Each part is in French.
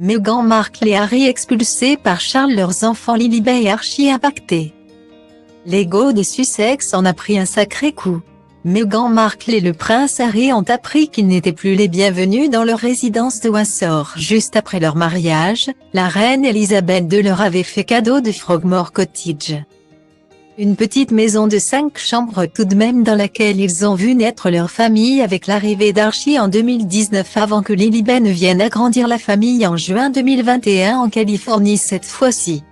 Meghan Markle et Harry expulsés par Charles, leurs enfants Lilibet et Archie impactés. L'ego des Sussex en a pris un sacré coup. Meghan Markle et le prince Harry ont appris qu'ils n'étaient plus les bienvenus dans leur résidence de Windsor. Juste après leur mariage, la reine Elisabeth II leur avait fait cadeau de Frogmore Cottage. Une petite maison de 5 chambres tout de même dans laquelle ils ont vu naître leur famille avec l'arrivée d'Archie en 2019 avant que Lilibet ne vienne agrandir la famille en juin 2021 en Californie cette fois-ci.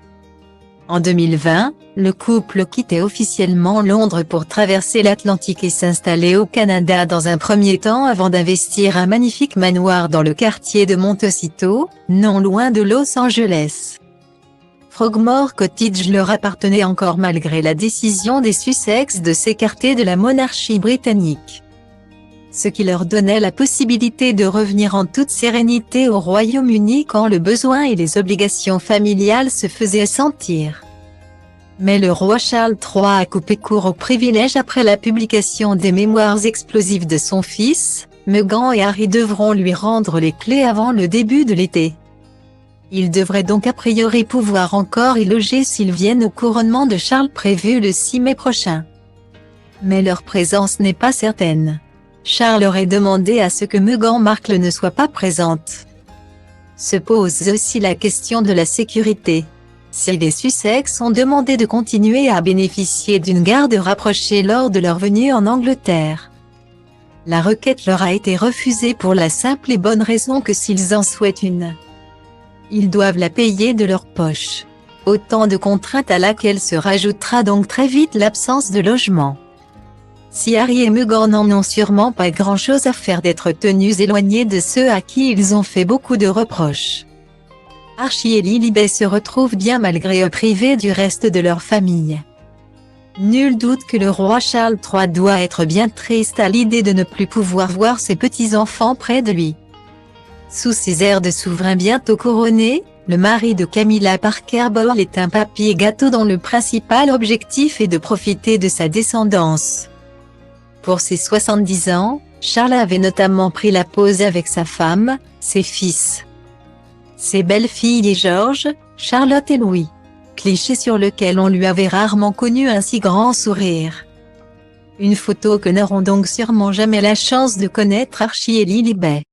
En 2020, le couple quittait officiellement Londres pour traverser l'Atlantique et s'installer au Canada dans un premier temps avant d'investir un magnifique manoir dans le quartier de Montecito, non loin de Los Angeles. Frogmore Cottage leur appartenait encore malgré la décision des Sussex de s'écarter de la monarchie britannique. Ce qui leur donnait la possibilité de revenir en toute sérénité au Royaume-Uni quand le besoin et les obligations familiales se faisaient sentir. Mais le roi Charles III a coupé court aux privilèges après la publication des mémoires explosives de son fils. Meghan et Harry devront lui rendre les clés avant le début de l'été. Ils devraient donc a priori pouvoir encore y loger s'ils viennent au couronnement de Charles prévu le 6 mai prochain. Mais leur présence n'est pas certaine. Charles aurait demandé à ce que Meghan Markle ne soit pas présente. Se pose aussi la question de la sécurité. Si les Sussex ont demandé de continuer à bénéficier d'une garde rapprochée lors de leur venue en Angleterre, la requête leur a été refusée pour la simple et bonne raison que s'ils en souhaitent une, ils doivent la payer de leur poche. Autant de contraintes à laquelle se rajoutera donc très vite l'absence de logement. Si Harry et Meghan n'en ont sûrement pas grand-chose à faire d'être tenus éloignés de ceux à qui ils ont fait beaucoup de reproches, Archie et Lilibet se retrouvent bien malgré eux privés du reste de leur famille. Nul doute que le roi Charles III doit être bien triste à l'idée de ne plus pouvoir voir ses petits-enfants près de lui. Sous ses airs de souverain bientôt couronné, le mari de Camilla Parker Bowles est un papy gâteau dont le principal objectif est de profiter de sa descendance. Pour ses 70 ans, Charles avait notamment pris la pause avec sa femme, ses fils, ses belles-filles et George, Charlotte et Louis. Cliché sur lequel on lui avait rarement connu un si grand sourire. Une photo que n'auront donc sûrement jamais la chance de connaître Archie et Lilibet.